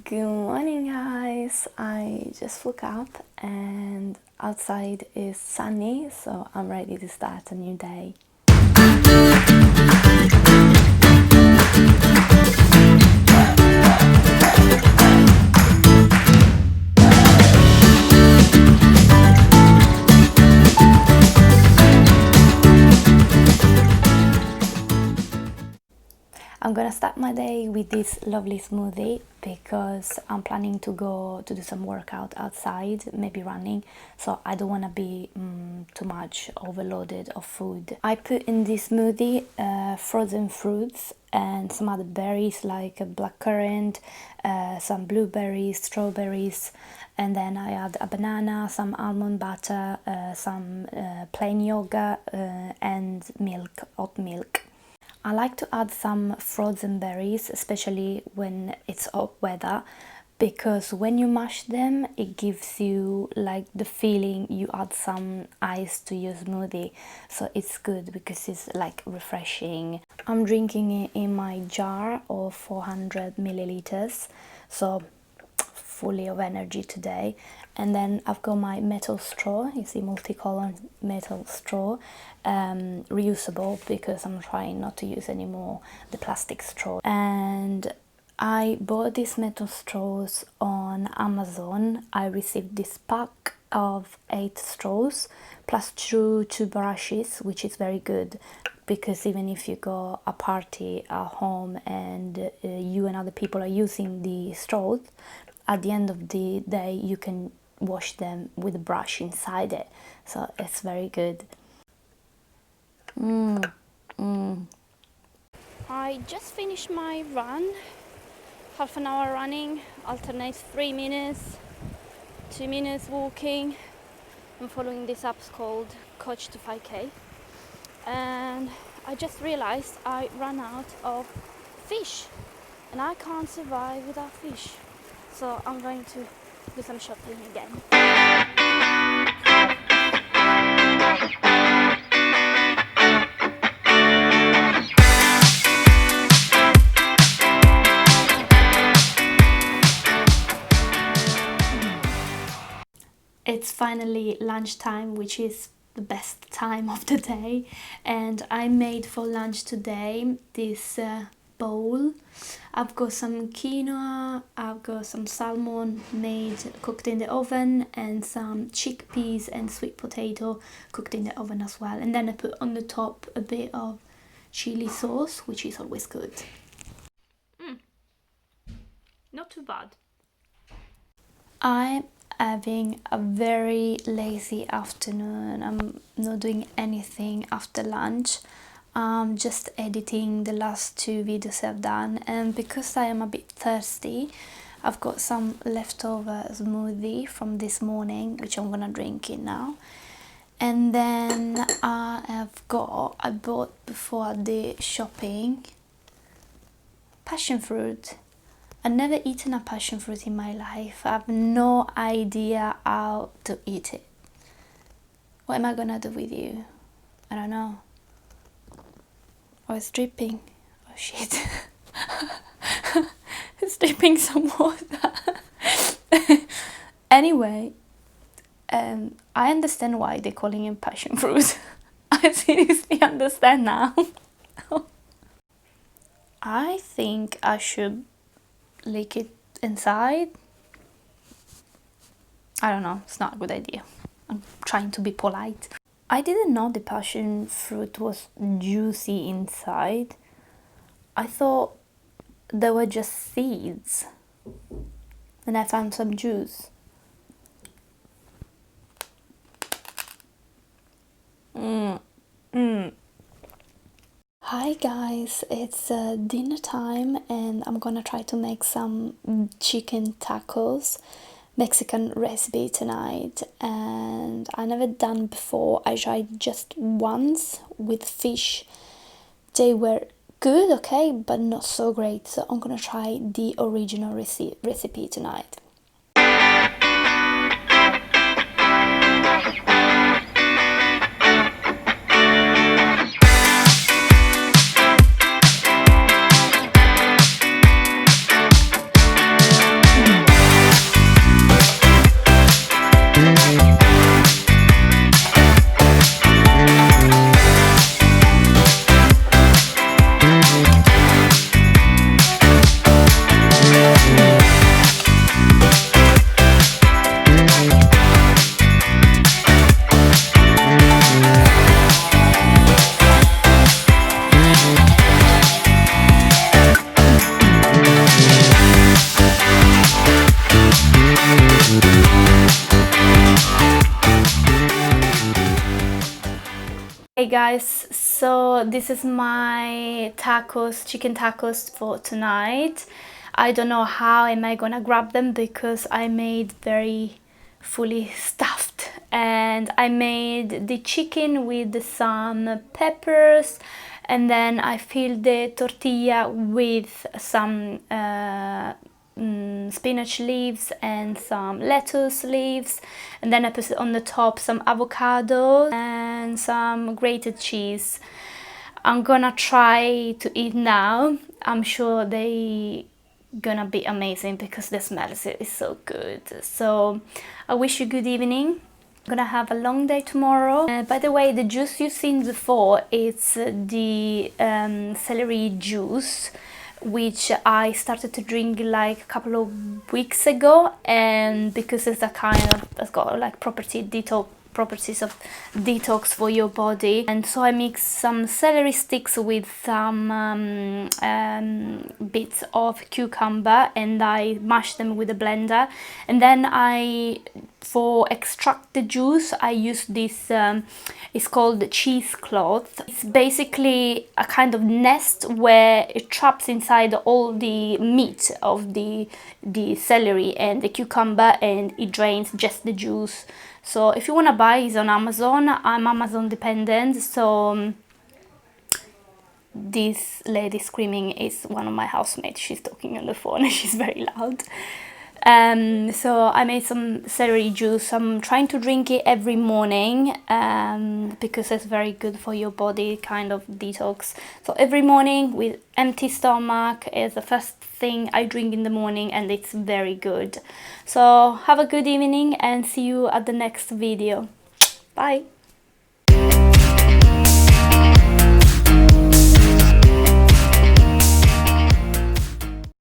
Good morning, guys. I just woke up and outside is sunny, so I'm ready to start a new day. I'm gonna start my day with this lovely smoothie because I'm planning to go to do some workout outside, maybe running, so I don't want to be too much overloaded of food. I put in this smoothie frozen fruits and some other berries like blackcurrant, some blueberries, strawberries, and then I add a banana, some almond butter, some plain yogurt and milk, hot milk. I like to add some frozen berries, especially when it's hot weather, because when you mash them, it gives you like the feeling you add some ice to your smoothie. So it's good because it's like refreshing. I'm drinking it in my jar of 400 milliliters, so fully of energy today. And then I've got my metal straw, you see, multicolor metal straw, reusable because I'm trying not to use anymore the plastic straw. And I bought these metal straws on Amazon. I received this pack of 8 straws plus two brushes, which is very good because even if you go a party at home and you and other people are using the straws, at the end of the day you can wash them with a brush inside it, so it's very good. I just finished my run, half an hour running, alternate 3 minutes, 2 minutes walking. I'm following this app called Coach to 5K, and I just realized I ran out of fish and I can't survive without fish, so I'm going to do some shopping again. It's finally lunchtime, which is the best time of the day, and I made for lunch today this bowl. I've got some quinoa, I've got some salmon cooked in the oven, and some chickpeas and sweet potato cooked in the oven as well. And then I put on the top a bit of chili sauce, which is always good. Not too bad. I'm having a very lazy afternoon. I'm not doing anything after lunch. I'm just editing the last 2 videos I've done, and because I am a bit thirsty, I've got some leftover smoothie from this morning which I'm gonna drink it now. And then I bought before the shopping passion fruit. I've never eaten a passion fruit in my life. I have no idea how to eat it. What am I gonna do with you? I don't know. Oh, it's dripping. Oh shit. It's dripping some water. Anyway, I understand why they're calling it passion fruit. I seriously understand now. I think I should lick it inside. I don't know, it's not a good idea. I'm trying to be polite. I didn't know the passion fruit was juicy inside. I thought they were just seeds. And I found some juice. Hi guys, it's dinner time and I'm gonna try to make some chicken tacos, Mexican recipe tonight, and I never done before. I tried just once with fish. They were good, okay, but not so great, so I'm gonna try the original recipe tonight. Hey guys, so this is my tacos, chicken tacos for tonight. I don't know how am I gonna grab them because I made very fully stuffed, and I made the chicken with some peppers, and then I filled the tortilla with some spinach leaves and some lettuce leaves, and then I put on the top some avocado and some grated cheese. I'm gonna try to eat now. I'm sure they gonna be amazing because the smell is so good. So I wish you good evening. I'm gonna have a long day tomorrow. By the way, the juice you've seen before, it's the celery juice, which I started to drink like a couple of weeks ago, and because it's a kind of, it's got like properties of detox for your body, and so I mix some celery sticks with some bits of cucumber, and I mash them with a blender, and then for extract the juice I use this it's called cheesecloth. It's basically a kind of nest where it traps inside all the meat of the celery and the cucumber, and it drains just the juice. So if you want to buy, it's on Amazon. I'm Amazon dependent, so this lady screaming is one of my housemates. She's talking on the phone and she's very loud. So I made some celery juice. I'm trying to drink it every morning because it's very good for your body, kind of detox. So every morning with empty stomach is the first thing I drink in the morning, and it's very good. So have a good evening and see you at the next video. Bye.